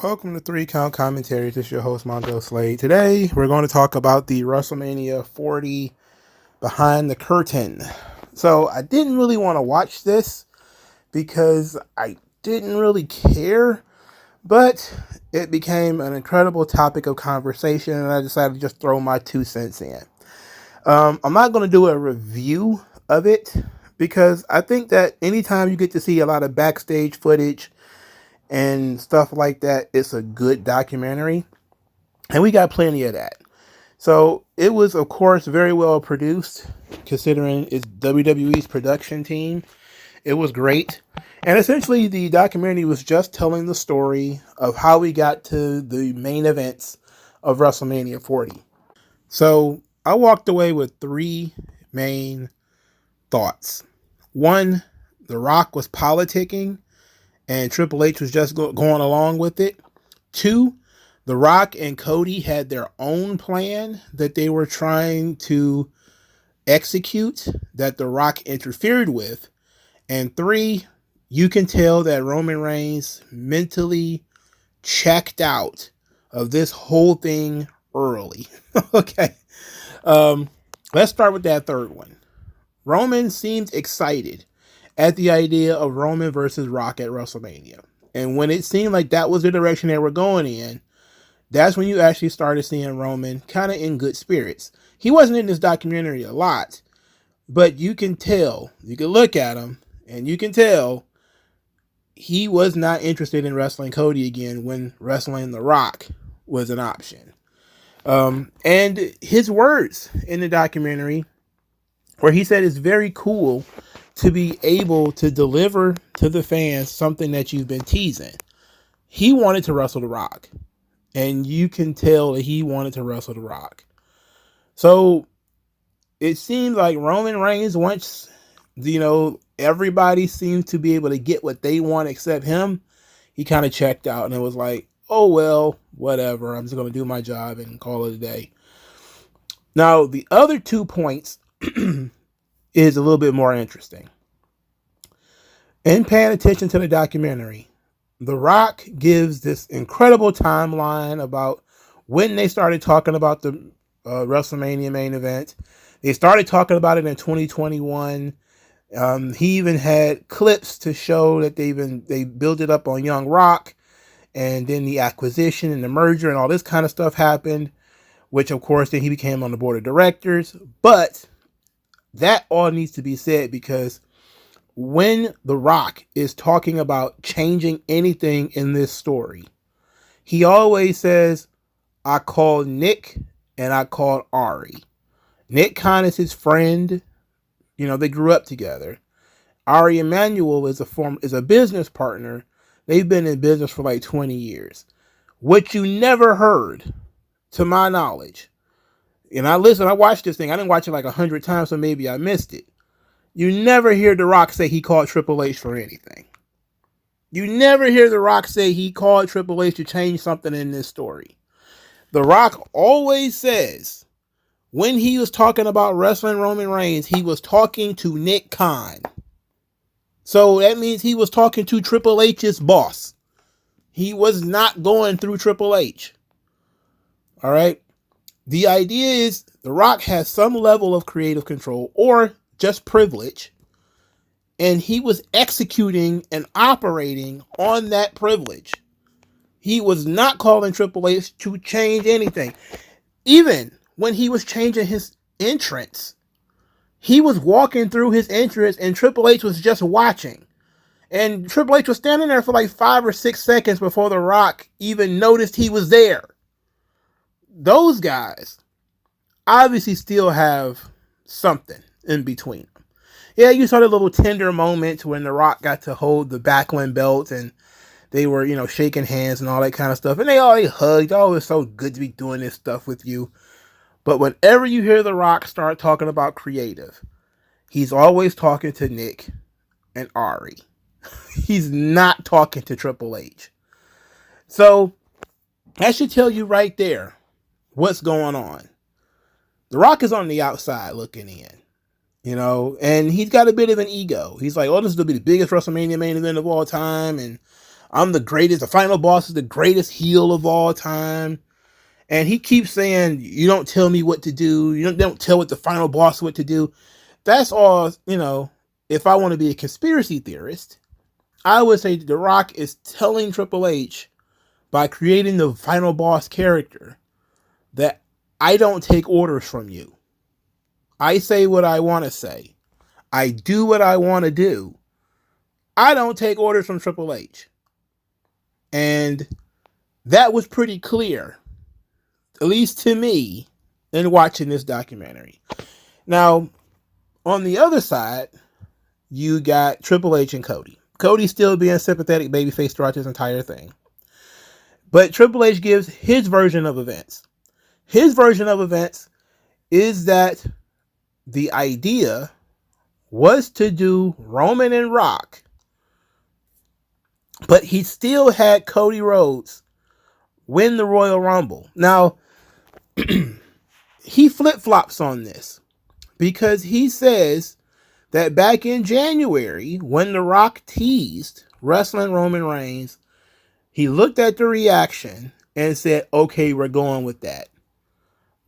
Welcome to 3 Count Commentary. This is your host, MagMongoSlade. Today, we're going to talk about the WrestleMania 40 Behind the Curtain. So, I didn't really want to watch this because I didn't really care, but it became an incredible topic of conversation, and I decided to just throw my 2 cents in. I'm not going to do a review of it because I think that anytime you get to see a lot of backstage footage and stuff like that, it's a good documentary, and we got plenty of that. So it was, of course, very well produced considering it's WWE's production team. It was great, and essentially the documentary was just telling the story of how we got to the main events of WrestleMania 40. So I walked away with 3 main thoughts. 1, The Rock was politicking and Triple H was just going along with it. 2, The Rock and Cody had their own plan that they were trying to execute that The Rock interfered with. And 3, you can tell that Roman Reigns mentally checked out of this whole thing early. Okay. Let's start with that third one. Roman seemed excited at the idea of Roman versus Rock at WrestleMania. And when it seemed like that was the direction they were going in, that's when you actually started seeing Roman kind of in good spirits. He wasn't in this documentary a lot, but you can tell, you can look at him, and you can tell he was not interested in wrestling Cody again when wrestling The Rock was an option. And his words in the documentary, where he said it's very cool to be able to deliver to the fans something that you've been teasing. He wanted to wrestle The Rock, and you can tell that he wanted to wrestle The Rock. So it seems like Roman Reigns, once, everybody seems to be able to get what they want except him, he kind of checked out and it was like, oh, well, whatever. I'm just going to do my job and call it a day. Now, the other 2 points is a little bit more interesting. In paying attention to the documentary, The Rock gives this incredible timeline about when they started talking about the WrestleMania main event. They started talking about it in 2021. He even had clips to show that they built it up on Young Rock, and then the acquisition and the merger and all this kind of stuff happened, which of course then he became on the board of directors. But that all needs to be said because when The Rock is talking about changing anything in this story, he always says, I called Nick and I called Ari. Nick Khan is his friend. They grew up together. Ari Emanuel is a business partner. They've been in business for like 20 years. What you never heard, to my knowledge, and I watched this thing. I didn't watch it like 100 times, so maybe I missed it. You never hear The Rock say he called Triple H for anything. You never hear The Rock say he called Triple H to change something in this story. The Rock always says, when he was talking about wrestling Roman Reigns, he was talking to Nick Khan. So that means he was talking to Triple H's boss. He was not going through Triple H. All right? The idea is The Rock has some level of creative control or just privilege, and he was executing and operating on that privilege. He was not calling Triple H to change anything. Even when he was changing his entrance, he was walking through his entrance and Triple H was just watching. And Triple H was standing there for like 5 or 6 seconds before The Rock even noticed he was there. Those guys obviously still have something in between them. Yeah, you saw the little tender moments when The Rock got to hold the Backlund belt and they were, shaking hands and all that kind of stuff. And they hugged. Oh, it's so good to be doing this stuff with you. But whenever you hear The Rock start talking about creative, he's always talking to Nick and Ari. He's not talking to Triple H. So that should tell you right there what's going on. The Rock is on the outside looking in, and he's got a bit of an ego. He's like, oh, this will be the biggest WrestleMania main event of all time, and I'm the greatest. The final boss is the greatest heel of all time. And he keeps saying, you don't tell me what to do. You don't tell what the final boss what to do. That's all, if I want to be a conspiracy theorist, I would say The Rock is telling Triple H by creating the final boss character that I don't take orders from you. I say what I want to say. I do what I want to do. I don't take orders from Triple H. And that was pretty clear, at least to me, in watching this documentary. Now, on the other side, you got Triple H and Cody. Cody still being sympathetic babyface throughout this entire thing. But Triple H gives his version of events. His version of events is that the idea was to do Roman and Rock, but he still had Cody Rhodes win the Royal Rumble. Now, he flip-flops on this because he says that back in January, when The Rock teased wrestling Roman Reigns, he looked at the reaction and said, okay, we're going with that.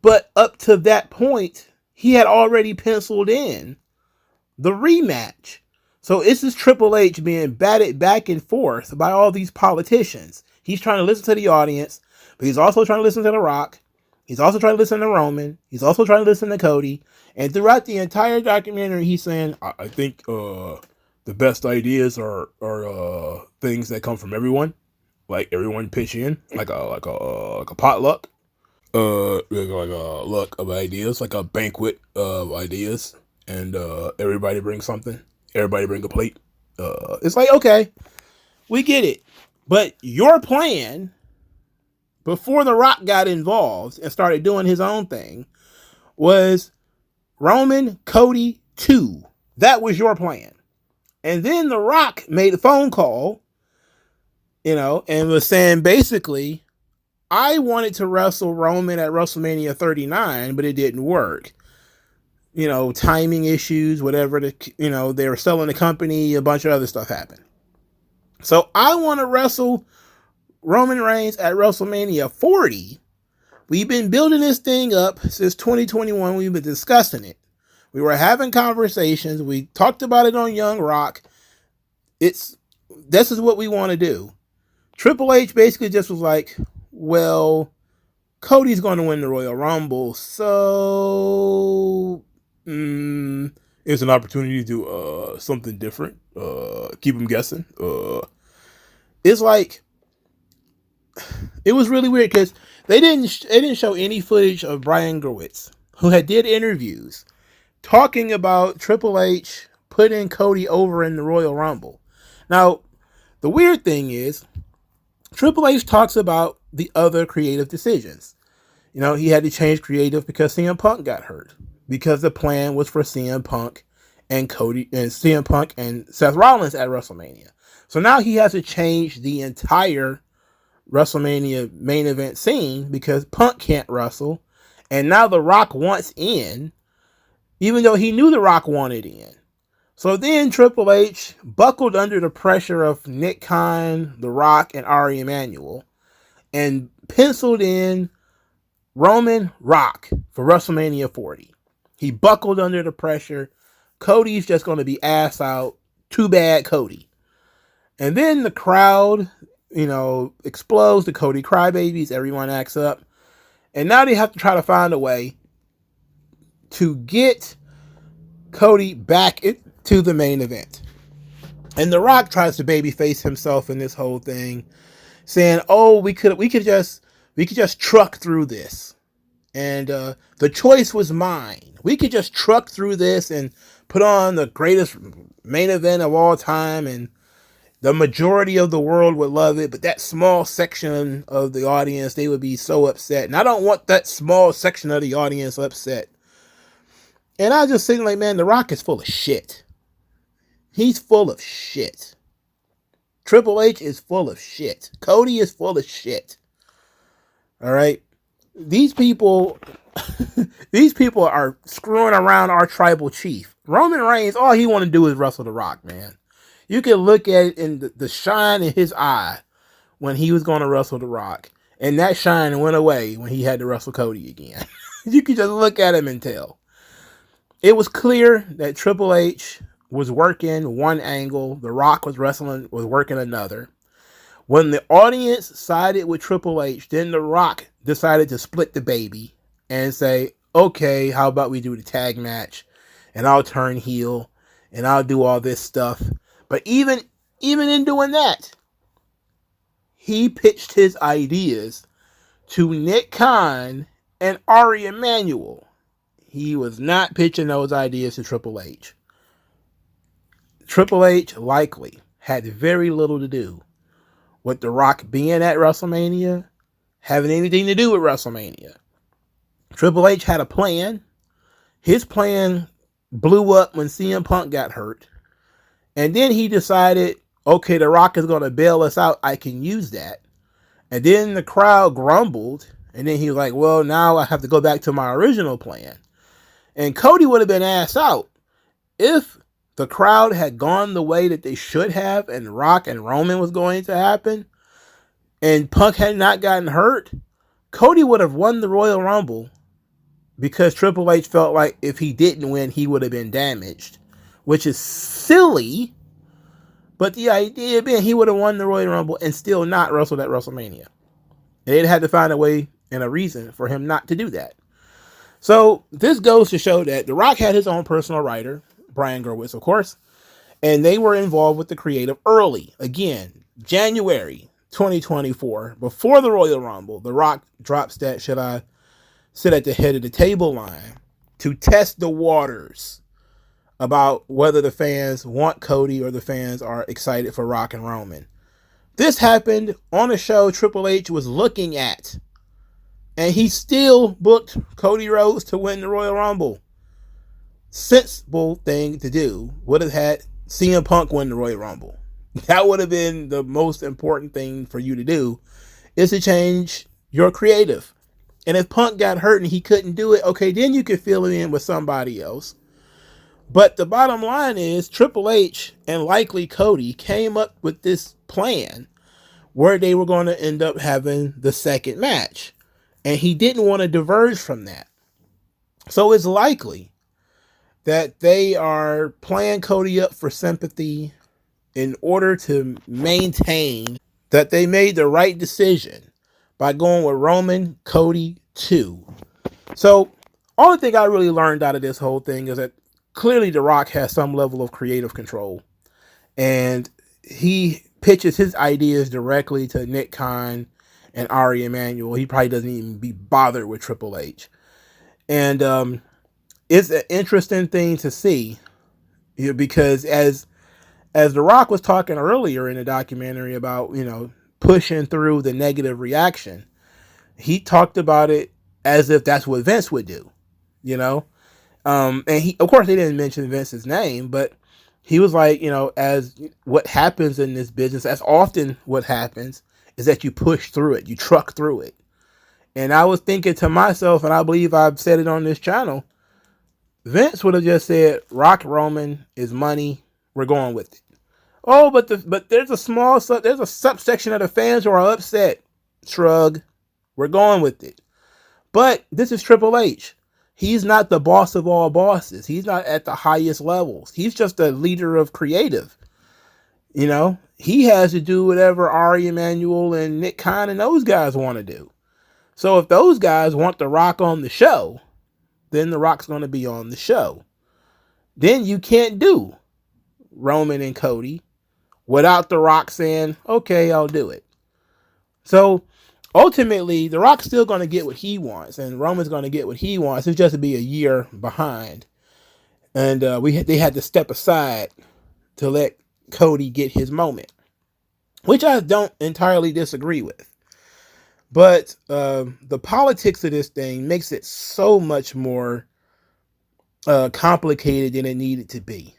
But up to that point, he had already penciled in the rematch. So this is Triple H being batted back and forth by all these politicians. He's trying to listen to the audience, but he's also trying to listen to The Rock. He's also trying to listen to Roman. He's also trying to listen to Cody. And throughout the entire documentary, he's saying, I think the best ideas are things that come from everyone. Like everyone pitch in, like a potluck. Like a luck of ideas, like a banquet of ideas, and everybody brings something. Everybody bring a plate. It's like, okay, we get it. But your plan, before The Rock got involved and started doing his own thing, was Roman, Cody, 2. That was your plan. And then The Rock made a phone call, and was saying basically, I wanted to wrestle Roman at WrestleMania 39, but it didn't work. Timing issues, whatever, they were selling the company, a bunch of other stuff happened. So I want to wrestle Roman Reigns at WrestleMania 40. We've been building this thing up since 2021. We've been discussing it. We were having conversations. We talked about it on Young Rock. This is what we want to do. Triple H basically just was like, well, Cody's going to win the Royal Rumble, so it's an opportunity to do something different. Keep them guessing. It's like, it was really weird because they didn't show any footage of Brian Gewirtz, who had did interviews talking about Triple H putting Cody over in the Royal Rumble. Now, the weird thing is, Triple H talks about the other creative decisions. He had to change creative because CM Punk got hurt. Because the plan was for CM Punk and CM Punk and Seth Rollins at WrestleMania. So now he has to change the entire WrestleMania main event scene because Punk can't wrestle. And now The Rock wants in, even though he knew The Rock wanted in. So then Triple H buckled under the pressure of Nick Khan, The Rock, and Ari Emanuel and penciled in Roman Rock for WrestleMania 40. He buckled under the pressure. Cody's just going to be ass out. Too bad, Cody. And then the crowd, explodes. The Cody crybabies. Everyone acts up. And now they have to try to find a way to get Cody back to the main event. And The Rock tries to babyface himself in this whole thing, saying, "Oh, we could just truck through this, and the choice was mine. We could just truck through this and put on the greatest main event of all time, and the majority of the world would love it. But that small section of the audience, they would be so upset, and I don't want that small section of the audience upset." And I just think, like, man, The Rock is full of shit. He's full of shit. Triple H is full of shit. Cody is full of shit. All right? These people are screwing around our tribal chief. Roman Reigns, all he want to do is wrestle The Rock, man. You can look at it in the shine in his eye when he was going to wrestle The Rock. And that shine went away when he had to wrestle Cody again. You could just look at him and tell. It was clear that Triple H was working one angle. The Rock was working another. When the audience sided with Triple H, then The Rock decided to split the baby and say, okay, how about we do the tag match? And I'll turn heel and I'll do all this stuff. But even in doing that, he pitched his ideas to Nick Khan and Ari Emanuel. He was not pitching those ideas to Triple H. Triple H likely had very little to do with The Rock being at WrestleMania, having anything to do with WrestleMania. Triple H had a plan. His plan blew up when CM Punk got hurt. And then he decided, okay, The Rock is going to bail us out. I can use that. And then the crowd grumbled. And then he was like, well, now I have to go back to my original plan. And Cody would have been asked out if the crowd had gone the way that they should have and Rock and Roman was going to happen and Punk had not gotten hurt. Cody would have won the Royal Rumble because Triple H felt like if he didn't win, he would have been damaged, which is silly. But the idea being he would have won the Royal Rumble and still not wrestled at WrestleMania. They'd had to find a way and a reason for him not to do that. So this goes to show that The Rock had his own personal writer, Brian Gerwitz, of course, and they were involved with the creative early. Again, January 2024, before the Royal Rumble, The Rock drops that should I sit at the head of the table line to test the waters about whether the fans want Cody or the fans are excited for Rock and Roman. This happened on a show Triple H was looking at. And he still booked Cody Rhodes to win the Royal Rumble. Sensible thing to do would have had CM Punk win the Royal Rumble. That would have been the most important thing for you to do, is to change your creative. And if Punk got hurt and he couldn't do it, okay, then you could fill it in with somebody else. But the bottom line is Triple H and likely Cody came up with this plan where they were going to end up having the second match. And he didn't want to diverge from that. So it's likely that they are playing Cody up for sympathy in order to maintain that they made the right decision by going with Roman, Cody 2. So only thing I really learned out of this whole thing is that clearly The Rock has some level of creative control. And he pitches his ideas directly to Nick Khan and Ari Emanuel. He probably doesn't even be bothered with Triple H. And it's an interesting thing to see, because as The Rock was talking earlier in the documentary about, pushing through the negative reaction, he talked about it as if that's what Vince would do, and he, of course, they didn't mention Vince's name, but he was like, as what happens in this business, as often what happens is that you push through it, you truck through it. And I was thinking to myself, and I believe I've said it on this channel, Vince would have just said, Rock Roman is money, we're going with it. Oh, but there's a subsection of the fans who are upset. Shrug, we're going with it. But this is Triple H. He's not the boss of all bosses. He's not at the highest levels. He's just a leader of creative. He has to do whatever Ari Emanuel and Nick Khan and those guys want to do. So if those guys want The Rock on the show, then The Rock's going to be on the show. Then you can't do Roman and Cody without The Rock saying, okay, I'll do it. So ultimately, The Rock's still going to get what he wants, and Roman's going to get what he wants. It's just to be a year behind. And they had to step aside to let Cody get his moment, which I don't entirely disagree with. But the politics of this thing makes it so much more complicated than it needed to be,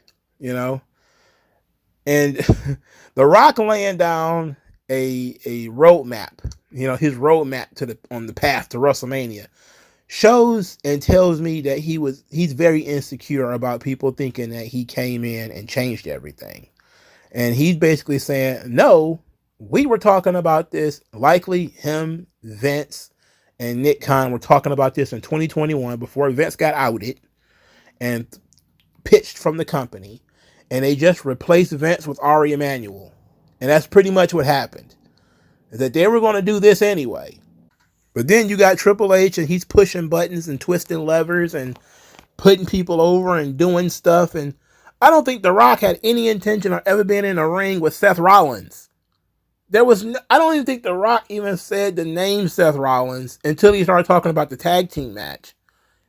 And The Rock laying down a roadmap, his roadmap on the path to WrestleMania, shows and tells me that he's very insecure about people thinking that he came in and changed everything. And he's basically saying, no, we were talking about this. Likely him, Vince, and Nick Khan were talking about this in 2021 before Vince got outed and pitched from the company. And they just replaced Vince with Ari Emanuel. And that's pretty much what happened. That they were going to do this anyway. But then you got Triple H, and he's pushing buttons and twisting levers and putting people over and doing stuff. And I don't think The Rock had any intention of ever being in a ring with Seth Rollins. I don't even think The Rock even said the name Seth Rollins until he started talking about the tag team match.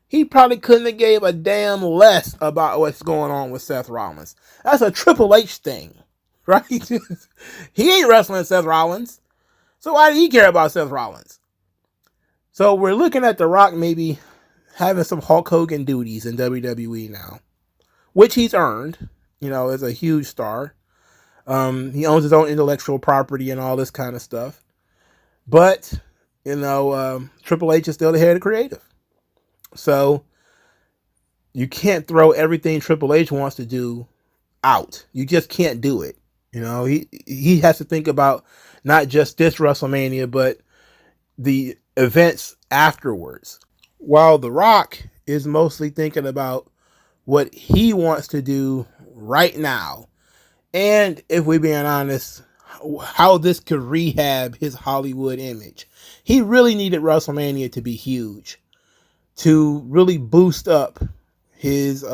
He probably couldn't have gave a damn less about what's going on with Seth Rollins. That's a Triple H thing, right? He ain't wrestling Seth Rollins. So why did he care about Seth Rollins? So we're looking at The Rock maybe having some Hulk Hogan duties in WWE now, which he's earned, as a huge star. He owns his own intellectual property and all this kind of stuff. But, Triple H is still the head of creative. So you can't throw everything Triple H wants to do out. You just can't do it. He has to think about not just this WrestleMania, but the events afterwards. While The Rock is mostly thinking about what he wants to do right now. And if we're being honest, how this could rehab his Hollywood image. He really needed WrestleMania to be huge to really boost up his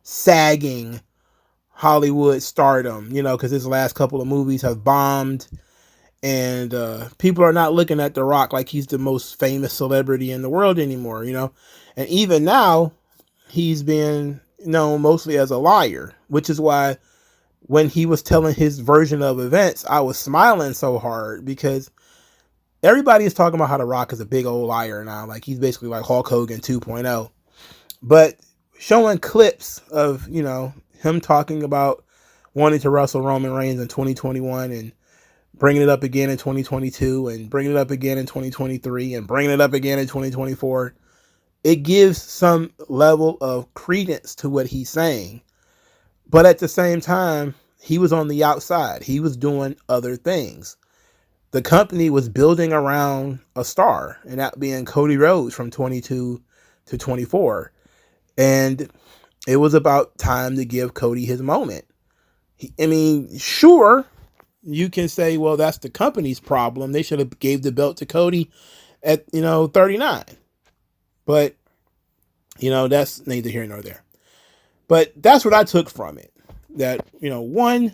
sagging Hollywood stardom, because his last couple of movies have bombed. And people are not looking at The Rock like he's the most famous celebrity in the world anymore, And even now, he's been known mostly as a liar, which is why when he was telling his version of events, I was smiling so hard because everybody is talking about how The Rock is a big old liar now. Like he's basically like Hulk Hogan 2.0. But showing clips of, him talking about wanting to wrestle Roman Reigns in 2021 and bringing it up again in 2022 and bringing it up again in 2023 and bringing it up again in 2024, it gives some level of credence to what he's saying. But at the same time, he was on the outside. He was doing other things. The company was building around a star, and that being Cody Rhodes from 22 to 24. And it was about time to give Cody his moment. Sure, you can say, well, that's the company's problem. They should have gave the belt to Cody at, 39. But, that's neither here nor there. But that's what I took from it. That, one,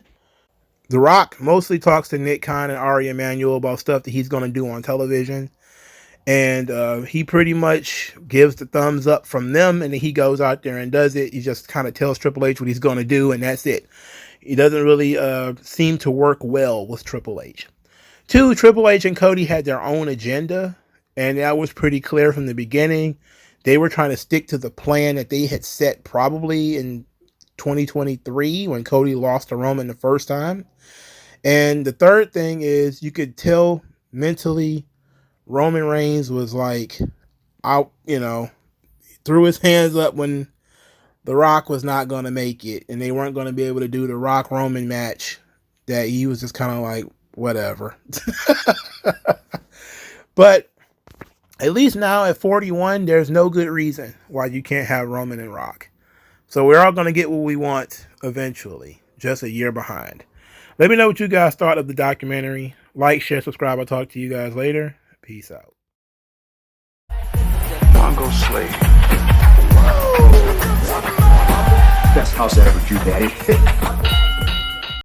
The Rock mostly talks to Nick Khan and Ari Emanuel about stuff that he's going to do on television. And he pretty much gives the thumbs up from them, and then he goes out there and does it. He just kind of tells Triple H what he's going to do, and that's it. He doesn't really seem to work well with Triple H. 2, Triple H and Cody had their own agenda, and that was pretty clear from the beginning. They were trying to stick to the plan that they had set probably in 2023 when Cody lost to Roman the first time. And the third thing is you could tell mentally Roman Reigns was like out, threw his hands up when The Rock was not going to make it and they weren't going to be able to do the Rock Roman match, that he was just kind of like, whatever. But at least now at 41, there's no good reason why you can't have Roman and Rock. So we're all going to get what we want eventually, just a year behind. Let me know what you guys thought of the documentary. Like, share, subscribe. I'll talk to you guys later. Peace out. MagMongoSlade. Best house I ever drew, Daddy.